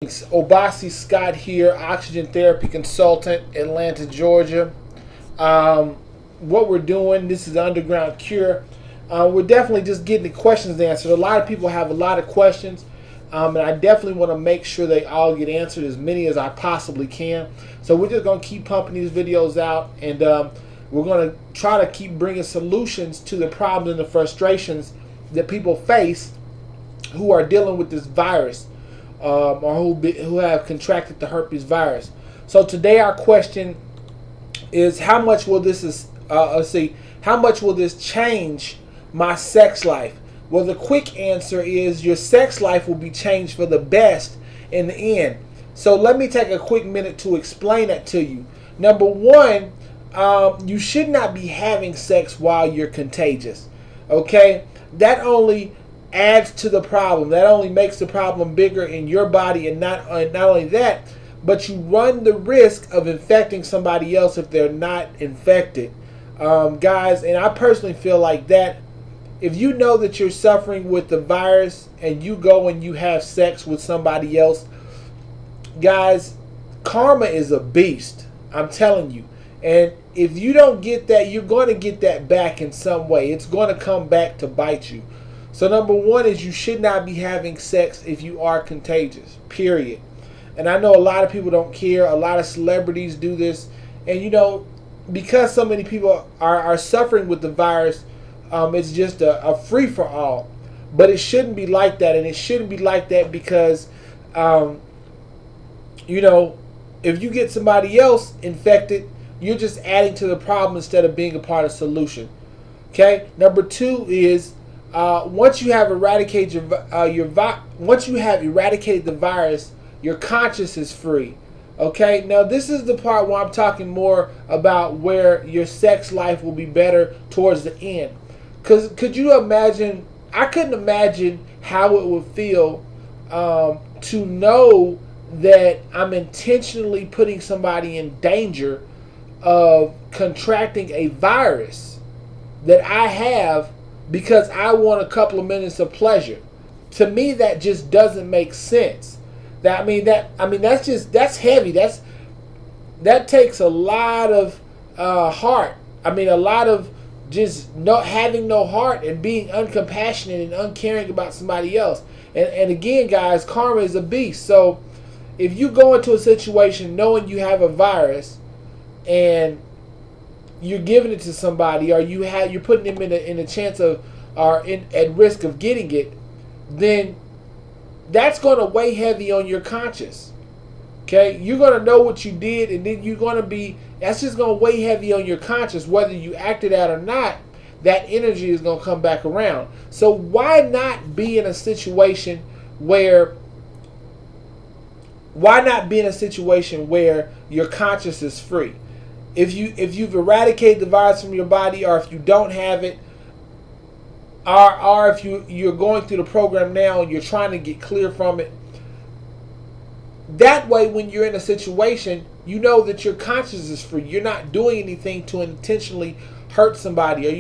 Obasi Scott here, oxygen therapy consultant, Atlanta, Georgia. What we're doing, this is the underground cure. We're definitely just getting the questions answered. A lot of people have a lot of questions, and I definitely want to make sure they all get answered, as many as I possibly can. So we're just going to keep pumping these videos out, and we're going to try to keep bringing solutions to the problems and the frustrations that people face who are dealing with this virus. Or who have contracted the herpes virus. So today our question is, how much will this how much will this change my sex life? Well, the quick answer is your sex life will be changed for the best in the end. So let me take a quick minute to explain that to you. Number one, you should not be having sex while you're contagious. Okay, that only adds to the problem. That only makes the problem bigger in your body, and not only that, but you run the risk of infecting somebody else if they're not infected, guys. And I personally feel like that if you know that you're suffering with the virus and you go and you have sex with somebody else, guys, karma is a beast, I'm telling you. And if you don't get that, you're going to get that back in some way. It's going to come back to bite you. So number one is you should not be having sex if you are contagious, period. And I know a lot of people don't care. A lot of celebrities do this. And you know, because so many people are suffering with the virus, it's just a free-for-all. But it shouldn't be like that. And it shouldn't be like that because, you know, if you get somebody else infected, you're just adding to the problem instead of being a part of the solution. Okay? Number two is, once you have eradicated once you have eradicated the virus, your conscience is free. Okay, now this is the part where I'm talking more about where your sex life will be better towards the end. Cause could you imagine? I couldn't imagine how it would feel to know that I'm intentionally putting somebody in danger of contracting a virus that I have because I want a couple of minutes of pleasure. To me, that just doesn't make sense. That's heavy. That takes a lot of heart. I mean, a lot of just not having no heart and being uncompassionate and uncaring about somebody else. And again, guys, karma is a beast. So if you go into a situation knowing you have a virus and you're giving it to somebody, or you're putting them in a chance of, or at risk of getting it, then that's going to weigh heavy on your conscience. Okay, you're going to know what you did, and then that's just going to weigh heavy on your conscience, whether you acted out or not. That energy is going to come back around. So why not be in a situation where your conscience is free? If you've eradicated the virus from your body, or if you don't have it, or if you're going through the program now and you're trying to get clear from it, that way when you're in a situation, you know that your conscience is free. You're not doing anything to intentionally hurt somebody, or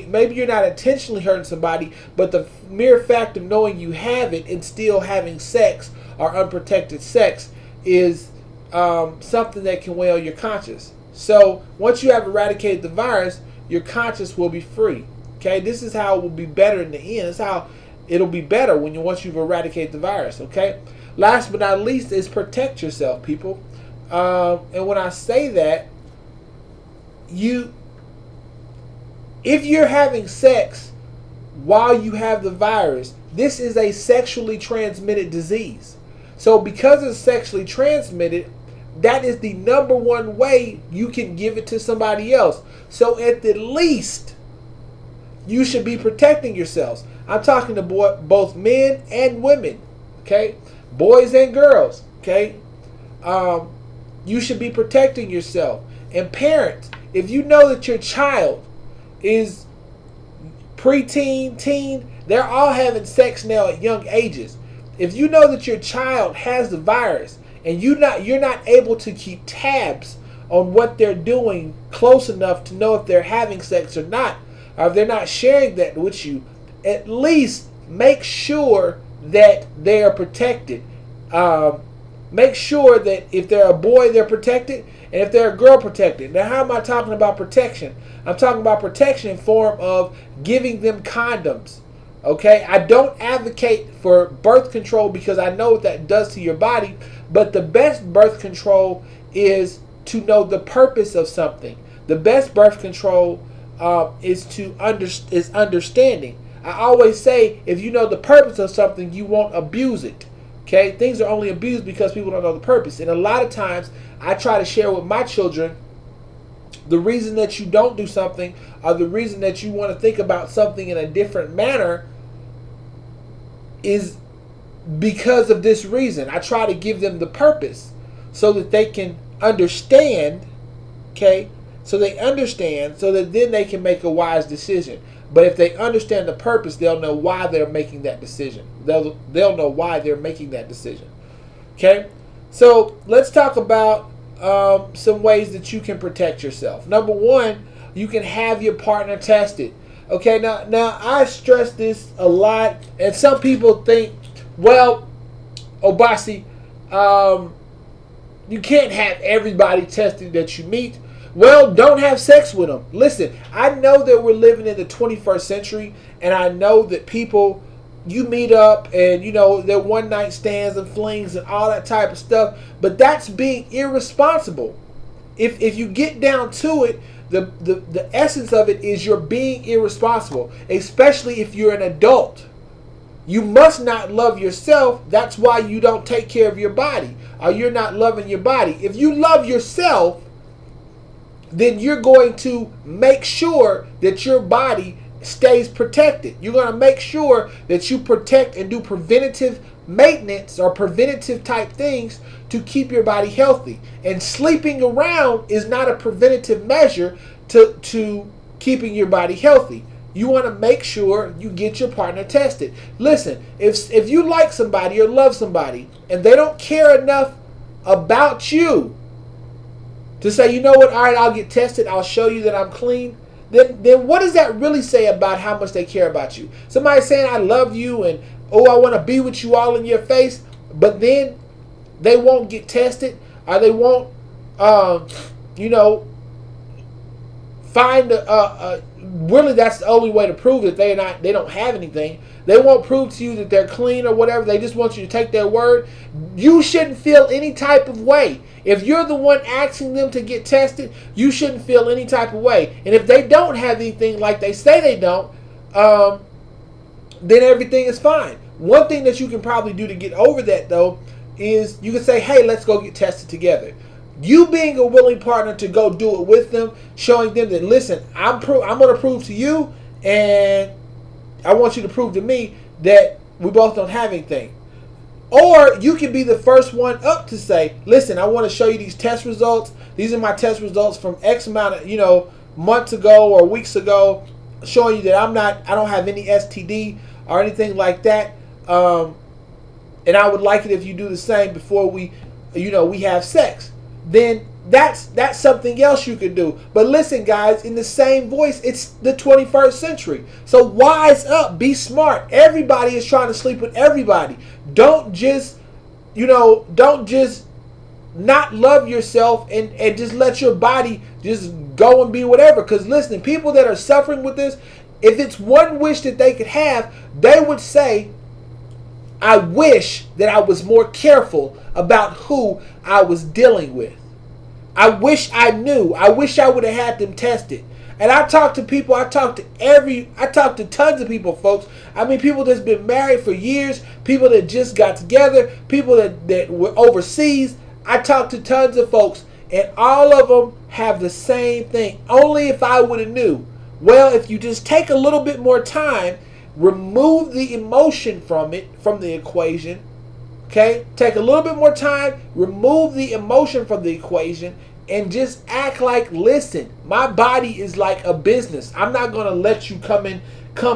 maybe you're not intentionally hurting somebody, but the mere fact of knowing you have it and still having sex or unprotected sex is something that can weigh on your conscience. So once you have eradicated the virus, your conscience will be free. Okay, this is how it will be better in the end. This is how it'll be better once you've eradicated the virus. Okay. Last but not least is protect yourself, people. And when I say that, if you're having sex while you have the virus, this is a sexually transmitted disease. So because it's sexually transmitted, that is the number one way you can give it to somebody else. So at the least, you should be protecting yourselves. I'm talking to both men and women, okay? Boys and girls, okay? You should be protecting yourself. And parents, if you know that your child is preteen, teen, they're all having sex now at young ages. If you know that your child has the virus and you're not able to keep tabs on what they're doing close enough to know if they're having sex or not, or if they're not sharing that with you, at least make sure that they are protected. Make sure that if they're a boy, they're protected, and if they're a girl, protected. Now, how am I talking about protection? I'm talking about protection in form of giving them condoms. Okay, I don't advocate for birth control because I know what that does to your body, but the best birth control is to know the purpose of something. The best birth control is understanding. I always say, if you know the purpose of something, you won't abuse it. Okay, things are only abused because people don't know the purpose. And a lot of times, I try to share with my children the reason that you don't do something, or the reason that you want to think about something in a different manner, is because of this reason. I try to give them the purpose so that they can understand. Okay, so they understand, so that then they can make a wise decision. But if they understand the purpose, they'll know why they're making that decision. They'll know why they're making that decision. Okay? So let's talk about some ways that you can protect yourself. Number one, you can have your partner tested. Okay, now I stress this a lot, and some people think, well, Obasi, you can't have everybody tested that you meet. Well, don't have sex with them. Listen, I know that we're living in the 21st century, and I know that people, you meet up and, you know, they're one night stands and flings and all that type of stuff, but that's being irresponsible. If you get down to it, the essence of it is you're being irresponsible, especially if you're an adult. You must not love yourself. That's why you don't take care of your body, or you're not loving your body. If you love yourself, then you're going to make sure that your body stays protected. You're going to make sure that you protect and do preventative maintenance or preventative type things to keep your body healthy. And sleeping around is not a preventative measure to keeping your body healthy. You want to make sure you get your partner tested. Listen, if you like somebody or love somebody and they don't care enough about you to say, you know what, all right, I'll get tested, I'll show you that I'm clean, then what does that really say about how much they care about you? Somebody saying, I love you, and, oh, I want to be with you all in your face, but then they won't get tested, or they won't, find really that's the only way to prove that they don't have anything. They won't prove to you that they're clean or whatever. They just want you to take their word. You shouldn't feel any type of way. If you're the one asking them to get tested, you shouldn't feel any type of way. And if they don't have anything like they say they don't, then everything is fine. One thing that you can probably do to get over that, though, is you can say, hey, let's go get tested together. You being a willing partner to go do it with them, showing them that, listen, I'm going to prove to you, and I want you to prove to me that we both don't have anything. Or you can be the first one up to say, listen, I want to show you these test results. These are my test results from X amount of, months ago or weeks ago, showing you that I don't have any STD or anything like that. And I would like it if you do the same before we have sex. Then that's something else you could do. But listen, guys, in the same voice, it's the 21st century. So wise up, be smart. Everybody is trying to sleep with everybody. Don't just not love yourself and just let your body just go and be whatever. Because listen, people that are suffering with this, if it's one wish that they could have, they would say, I wish that I was more careful about who I was dealing with. I wish I knew. I wish I would have had them tested. And I talk to people, I talk to tons of people, folks. I mean, people that's been married for years, people that just got together, people that were overseas. I talk to tons of folks, and all of them have the same thing. Only if I would have knew. Well, if you just take a little bit more time, remove the emotion from the equation. Okay? Take a little bit more time, remove the emotion from the equation, and just act like, listen, my body is like a business. I'm not going to let you come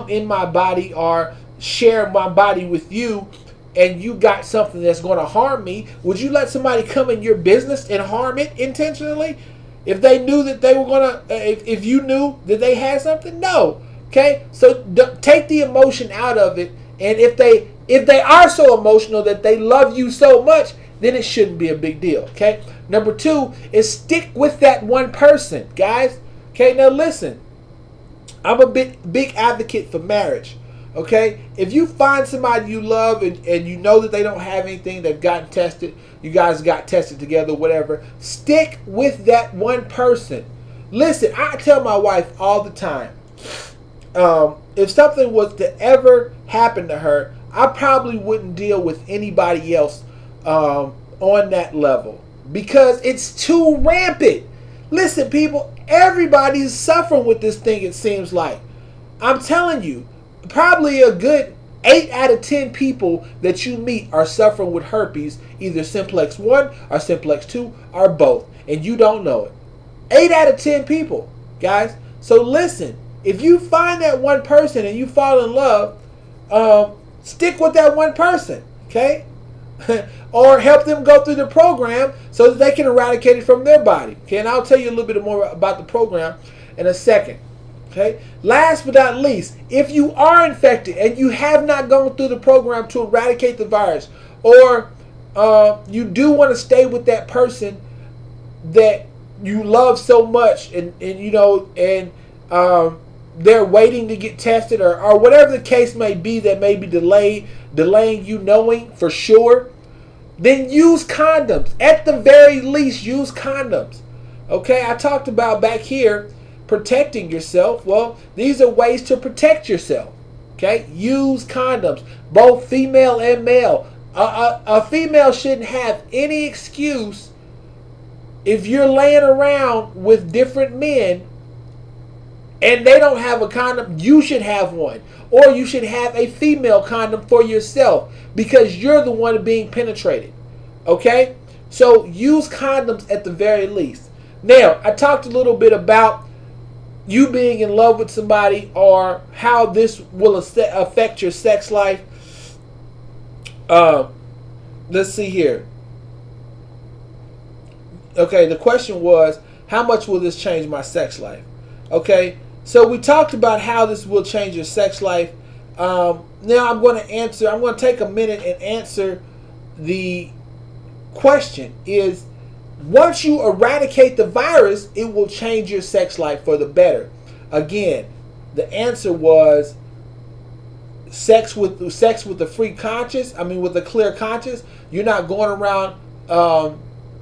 in my body or share my body with you, and you got something that's going to harm me. Would you let somebody come in your business and harm it intentionally? If they knew that they were going to, if you knew that they had something? No. Okay? So take the emotion out of it. And if they If they are so emotional that they love you so much, then it shouldn't be a big deal, okay? Number 2 is stick with that one person, guys. Okay, now listen. I'm a big advocate for marriage, okay? If you find somebody you love and you know that they don't have anything, they've gotten tested, you guys got tested together, whatever, stick with that one person. Listen, I tell my wife all the time, if something was to ever happen to her, I probably wouldn't deal with anybody else on that level because it's too rampant. Listen, people, everybody's suffering with this thing, it seems like. I'm telling you, probably a good 8 out of 10 people that you meet are suffering with herpes, either simplex 1 or simplex 2 or both, and you don't know it. 8 out of 10 people, guys. So listen, if you find that one person and you fall in love, stick with that one person, okay? Or help them go through the program so that they can eradicate it from their body. Okay, and I'll tell you a little bit more about the program in a second. Okay. Last but not least, if you are infected and you have not gone through the program to eradicate the virus, or you do want to stay with that person that you love so much, and you know, and they're waiting to get tested, or whatever the case may be that may be delaying you knowing for sure, then use condoms. At the very least, use condoms. Okay, I talked about back here protecting yourself. Well, these are ways to protect yourself. Okay, use condoms, both female and male. A female shouldn't have any excuse if you're laying around with different men and they don't have a condom. You should have one, or you should have a female condom for yourself because you're the one being penetrated. Okay, so use condoms at the very least. Now, I talked a little bit about you being in love with somebody or how this will affect your sex life. Let's see here. Okay, the question was, how much will this change my sex life? Okay, so we talked about how this will change your sex life. Now I'm going to take a minute and answer the question. Is once you eradicate the virus, it will change your sex life for the better. Again, the answer was sex with the free conscience. I mean, with a clear conscience. You're not going around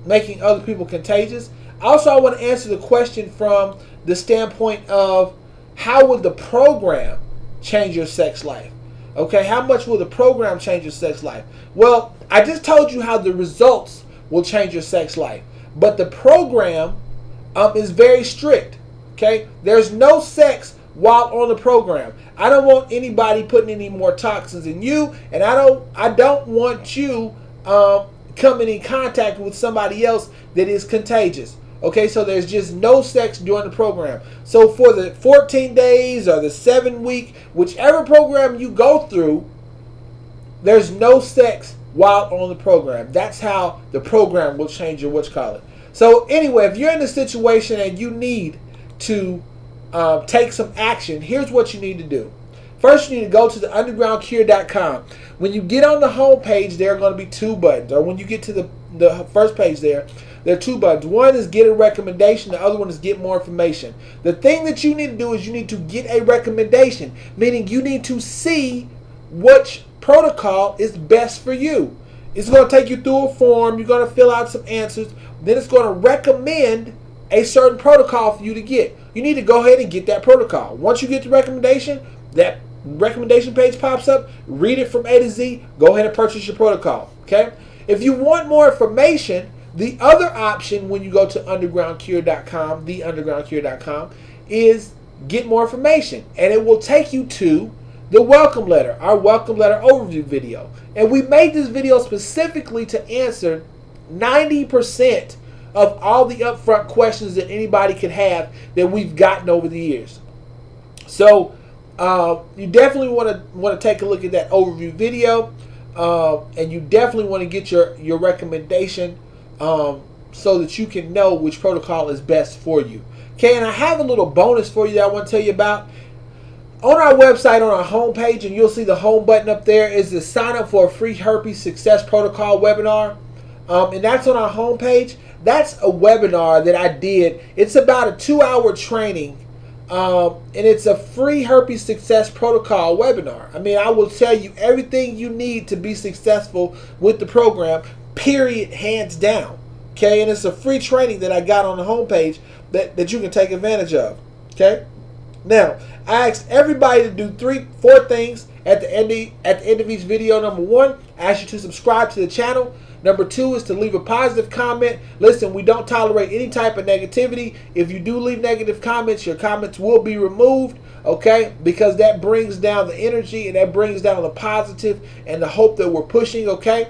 making other people contagious. Also, I want to answer the question from the standpoint of how would the program change your sex life? Okay, how much will the program change your sex life? Well, I just told you how the results will change your sex life. But the program is very strict. Okay, there's no sex while on the program. I don't want anybody putting any more toxins in you, and I don't want you coming in contact with somebody else that is contagious. Okay, so there's just no sex during the program. So for the 14 days or the 7-week, whichever program you go through, there's no sex while on the program. That's how the program will change your whatchamacallit. So anyway, if you're in a situation and you need to take some action, here's what you need to do. First, you need to go to the undergroundcure.com. When you get on the home page, there are going to be 2 buttons. Or when you get to the first page there are 2 buttons. One is get a recommendation. The other one is get more information. The thing that you need to do is you need to get a recommendation, meaning you need to see which protocol is best for you. It's going to take you through a form. You're going to fill out some answers. Then it's going to recommend a certain protocol for you to get. You need to go ahead and get that protocol. Once you get the recommendation, that recommendation page pops up. Read it from A to Z. Go ahead and purchase your protocol. Okay? If you want more information, the other option when you go to undergroundcure.com, theundergroundcure.com, is get more information. And it will take you to the welcome letter, our welcome letter overview video. And we made this video specifically to answer 90% of all the upfront questions that anybody could have that we've gotten over the years. So you definitely want to take a look at that overview video, and you definitely want to get your recommendation so that you can know which protocol is best for you. Okay, and I have a little bonus for you that I want to tell you about. On our website, on our homepage, and you'll see the home button up there, is the sign up for a free herpes success protocol webinar. And that's on our homepage. That's a webinar that I did. It's about a 2-hour training. And it's a free herpes success protocol webinar. I mean, I will tell you everything you need to be successful with the program, period, hands down. Okay, and it's a free training that I got on the homepage that you can take advantage of. Okay, now I asked everybody to do 4 things at the end of each video. Number 1, I ask you to subscribe to the channel. Number 2 is to leave a positive comment. Listen, we don't tolerate any type of negativity. If you do leave negative comments, your comments will be removed, okay? Because that brings down the energy and that brings down the positive and the hope that we're pushing, okay?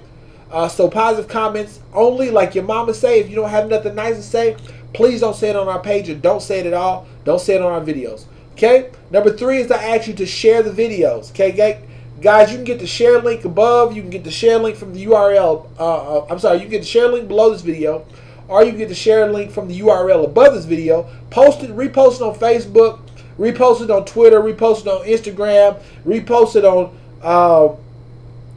So positive comments only, like your mama say. If you don't have nothing nice to say, please don't say it on our page, or don't say it at all. Don't say it on our videos, okay? Number 3 is I ask you to share the videos, okay? Guys, you can get the share link above. You can get the share link from the URL. You can get the share link below this video, or you can get the share link from the URL above this video. Post it, repost it on Facebook, repost it on Twitter, repost it on Instagram, repost it on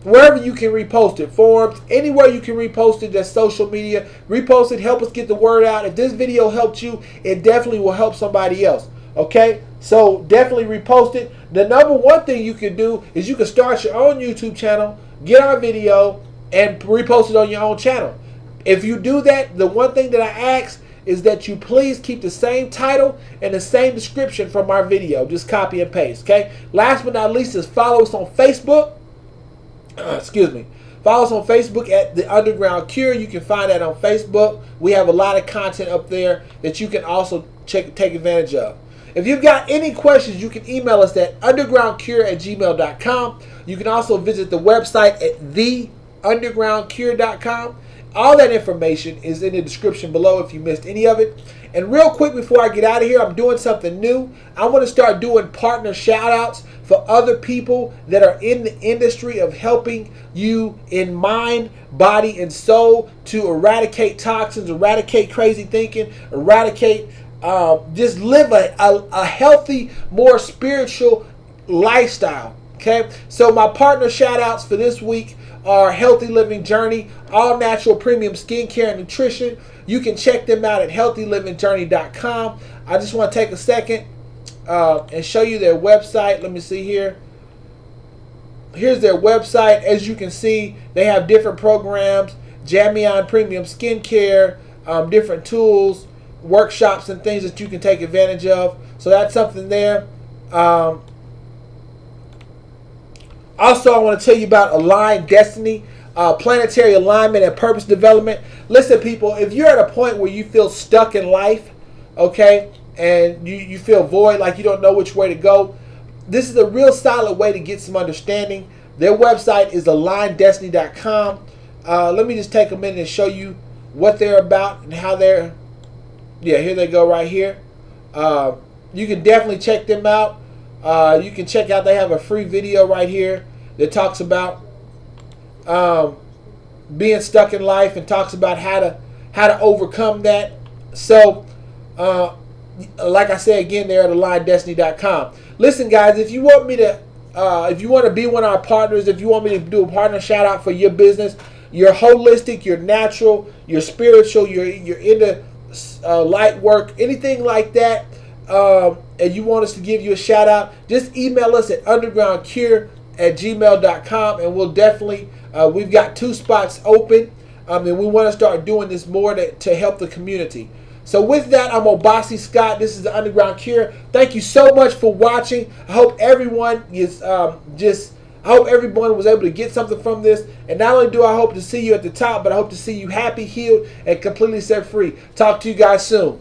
wherever you can repost it. Forums, anywhere you can repost it. That's social media. Repost it. Help us get the word out. If this video helped you, it definitely will help somebody else. Okay, so definitely repost it. The number 1 thing you can do is you can start your own YouTube channel, get our video, and repost it on your own channel. If you do that, the one thing that I ask is that you please keep the same title and the same description from our video. Just copy and paste, okay? Last but not least is follow us on Facebook. Excuse me. Follow us on Facebook at The Underground Cure. You can find that on Facebook. We have a lot of content up there that you can also take advantage of. If you've got any questions, you can email us at undergroundcure@gmail.com. You can also visit the website at theundergroundcure.com. All that information is in the description below if you missed any of it. And real quick before I get out of here, I'm doing something new. I want to start doing partner shout outs for other people that are in the industry of helping you in mind, body, and soul to eradicate toxins, eradicate crazy thinking, eradicate just live a healthy, more spiritual lifestyle. Okay, so my partner shout outs for this week are Healthy Living Journey, all natural premium skincare and nutrition. You can check them out at healthylivingjourney.com. I just want to take a second and show you their website. Let me see here. Here's their website. As you can see, they have different programs, Jamion Premium Skincare, different tools, workshops and things that you can take advantage of. So that's something there. Also, I want to tell you about Aligned Destiny, planetary alignment and purpose development. Listen, people, if you're at a point where you feel stuck in life, okay, and you feel void, like you don't know which way to go, this is a real solid way to get some understanding. Their website is aligneddestiny.com. Let me just take a minute and show you what they're about and how they're. Yeah, here they go right here. You can definitely check them out. You can check out, they have a free video right here that talks about being stuck in life and talks about how to overcome that. So, like I said again, they're at aligneddestiny.com. Listen, guys, if you want me to, if you want to be one of our partners, if you want me to do a partner shout out for your business, you're holistic, you're natural, you're spiritual, you're into light work, anything like that, and you want us to give you a shout out, just email us at undergroundcure@gmail.com, and we'll definitely, we've got 2 spots open, and we want to start doing this more to help the community. So with that, I'm Obasi Scott. This is the Underground Cure. Thank you so much for watching. I hope everyone is I hope everyone was able to get something from this. And not only do I hope to see you at the top, but I hope to see you happy, healed, and completely set free. Talk to you guys soon.